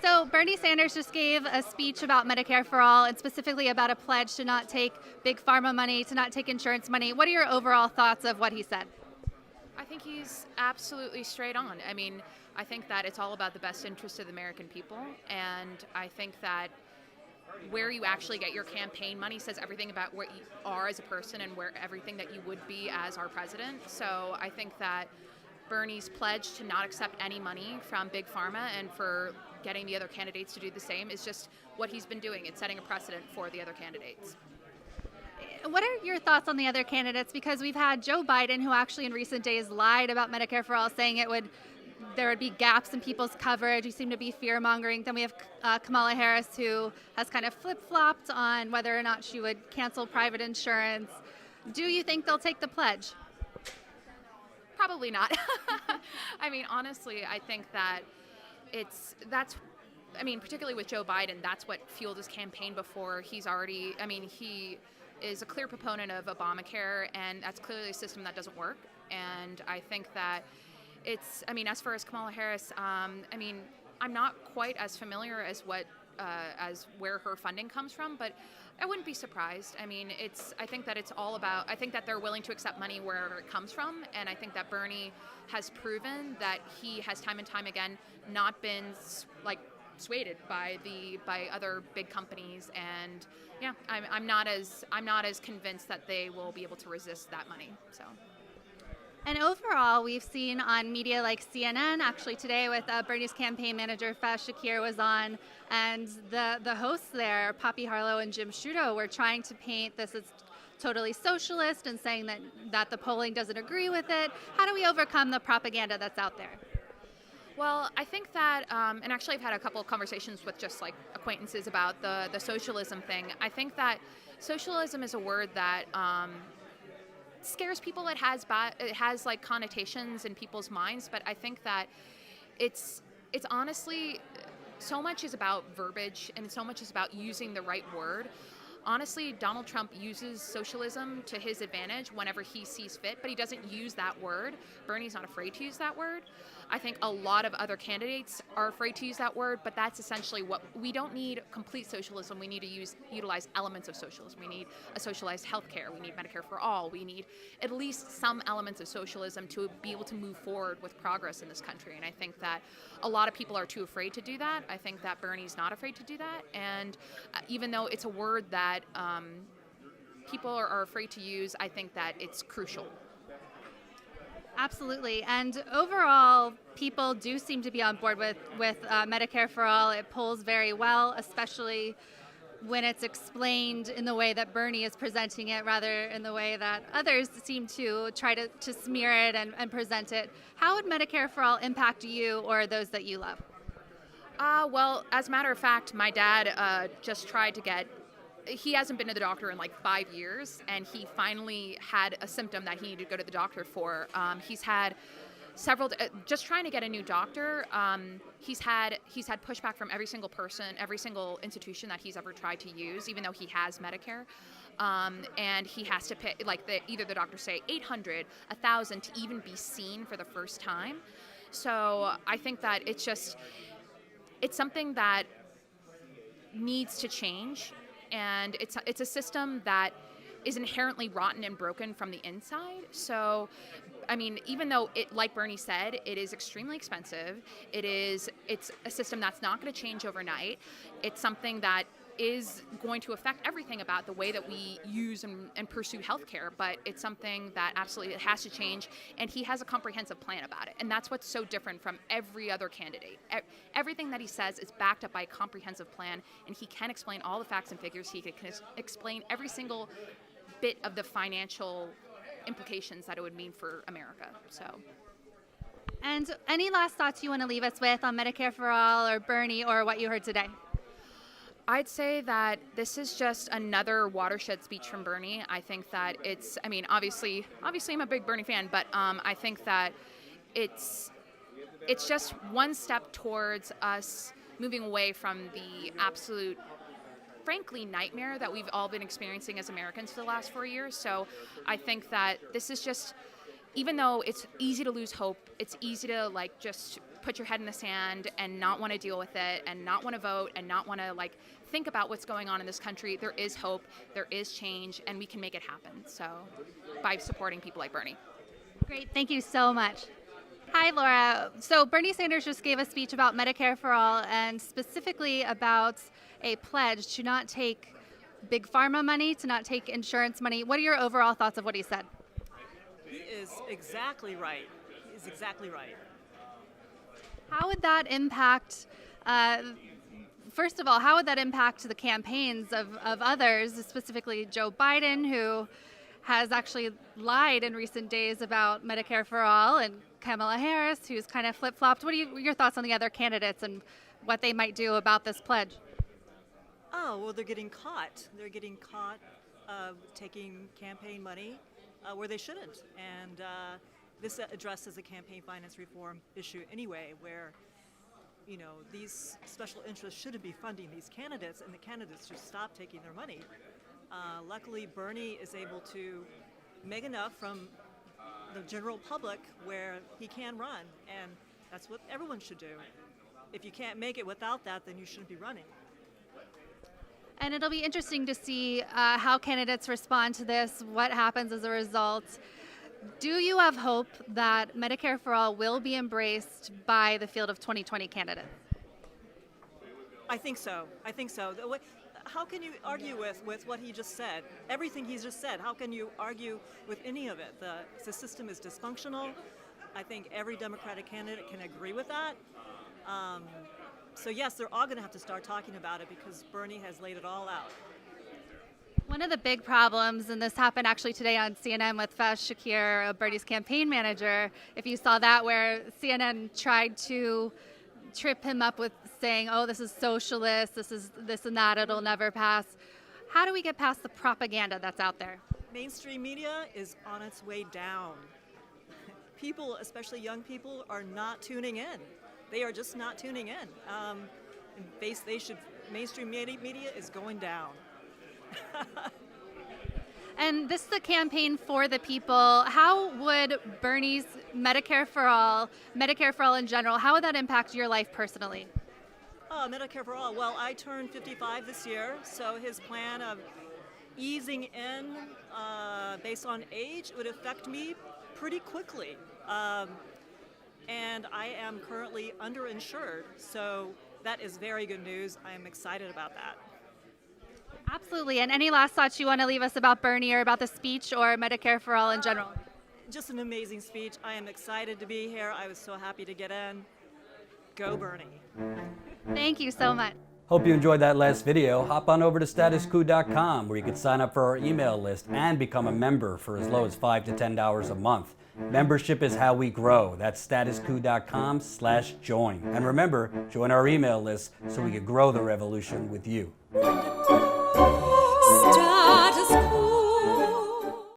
So Bernie Sanders just gave a speech about Medicare for All and specifically about a pledge to not take big pharma money, to not take insurance money. What are your overall thoughts of what he said? I think he's absolutely straight on. I mean, I think that it's all about the best interest of the American people, and I think that where you actually get your campaign money says everything about what you are as a person and where everything that you would be as our president. So I think that Bernie's pledge to not accept any money from Big Pharma and for getting the other candidates to do the same is just what he's been doing. It's setting a precedent for the other candidates. What are your thoughts on the other candidates? Because we've had Joe Biden, who actually in recent days lied about Medicare for All, saying there would be gaps in people's coverage. You seem to be fear mongering. Then we have Kamala Harris, who has kind of flip flopped on whether or not she would cancel private insurance. Do you think they'll take the pledge? Probably not. I mean, honestly, I think that particularly with Joe Biden, that's what fueled his campaign before. He is a clear proponent of Obamacare, and that's clearly a system that doesn't work. And I think that as far as Kamala Harris, I'm not quite as familiar as where her funding comes from, but I wouldn't be surprised. I think that they're willing to accept money wherever it comes from, and I think that Bernie has proven that he has time and time again not been swayed by other big companies, and yeah, I'm not as convinced that they will be able to resist that money. So. And overall, we've seen on media like CNN, actually today with Bernie's campaign manager, Faz Shakir, was on, and the hosts there, Poppy Harlow and Jim Sciutto, were trying to paint this as totally socialist and saying that the polling doesn't agree with it. How do we overcome the propaganda that's out there? Well, I think that, and actually I've had a couple of conversations with just acquaintances about the socialism thing. I think that socialism is a word that scares people. It has connotations in people's minds, but I think that it's honestly, so much is about verbiage and so much is about using the right word. Honestly, Donald Trump uses socialism to his advantage whenever he sees fit, but he doesn't use that word. Bernie's not afraid to use that word. I think a lot of other candidates are afraid to use that word, but that's essentially what we don't need. Complete socialism. We need to utilize elements of socialism. We need a socialized healthcare. We need Medicare for all. We need at least some elements of socialism to be able to move forward with progress in this country. And I think that a lot of people are too afraid to do that. I think that Bernie's not afraid to do that. And even though it's a word that people are afraid to use, I think that it's crucial. Absolutely. And overall, people do seem to be on board with Medicare for All. It polls very well, especially when it's explained in the way that Bernie is presenting it, rather in the way that others seem to try to smear it and present it. How would Medicare for All impact you or those that you love? Well, as a matter of fact, my dad just tried to he hasn't been to the doctor in 5 years, and he finally had a symptom that he needed to go to the doctor for. He's had several, just trying to get a new doctor. He's had pushback from every single person, every single institution that he's ever tried to use, even though he has Medicare. And he has to pay, either the doctors say $800, $1,000 to even be seen for the first time. So I think that it's something that needs to change. And it's a system that is inherently rotten and broken from the inside. So, even though like Bernie said, it is extremely expensive, it's a system that's not going to change overnight. It's something that is going to affect everything about the way that we use and pursue healthcare, but it's something that absolutely has to change, and he has a comprehensive plan about it, and that's what's so different from every other candidate. Everything that he says is backed up by a comprehensive plan, and he can explain all the facts and figures. He can explain every single bit of the financial implications that it would mean for America. So. And any last thoughts you want to leave us with on Medicare for All or Bernie or what you heard today? I'd say that this is just another watershed speech from Bernie. I think that obviously I'm a big Bernie fan, but I think that it's just one step towards us moving away from the absolute, frankly, nightmare that we've all been experiencing as Americans for the last 4 years. So I think that this is just, even though it's easy to lose hope, it's easy to just put your head in the sand and not want to deal with it and not want to vote and not want to like think about what's going on in this country, there is hope, there is change, and we can make it happen. So by supporting people like Bernie. Great, thank you so much. Hi, Laura. So Bernie Sanders just gave a speech about Medicare for All and specifically about a pledge to not take big pharma money, to not take insurance money. What are your overall thoughts of what he said? He is exactly right. He is exactly right. How would that impact, first of all, how would that impact the campaigns of others, specifically Joe Biden, who has actually lied in recent days about Medicare for All, and Kamala Harris, who's kind of flip-flopped? What are your thoughts on the other candidates and what they might do about this pledge? Oh, well, they're getting caught. They're getting caught taking campaign money where they shouldn't. And this addresses a campaign finance reform issue anyway, where, you know, these special interests shouldn't be funding these candidates, and the candidates should stop taking their money. Luckily, Bernie is able to make enough from the general public where he can run, and that's what everyone should do. If you can't make it without that, then you shouldn't be running. And it'll be interesting to see how candidates respond to this, what happens as a result. Do you have hope that Medicare for All will be embraced by the field of 2020 candidates? I think so. I think so. How can you argue with what he just said? Everything he's just said, how can you argue with any of it? The system is dysfunctional. I think every Democratic candidate can agree with that. So yes, they're all going to have to start talking about it because Bernie has laid it all out. One of the big problems, and this happened actually today on CNN with Faz Shakir, Bernie's campaign manager, if you saw that, where CNN tried to trip him up with saying, oh, this is socialist, this is this and that, it'll never pass. How do we get past the propaganda that's out there? Mainstream media is on its way down. People, especially young people, are not tuning in. They are just not tuning in. Mainstream media is going down. And this is a campaign for the people. How would Bernie's Medicare for All in general, how would that impact your life personally? Medicare for All. Well, I turned 55 this year, so his plan of easing in based on age would affect me pretty quickly. And I am currently underinsured, so that is very good news. I am excited about that. Absolutely. And any last thoughts you want to leave us about Bernie or about the speech or Medicare for All in general? Just an amazing speech. I am excited to be here. I was so happy to get in. Go Bernie. Thank you so much. Hope you enjoyed that last video. Hop on over to statuscoup.com where you can sign up for our email list and become a member for as low as $5 to $10 a month. Membership is how we grow. That's statuscoup.com/join. And remember, join our email list so we can grow the revolution with you. Status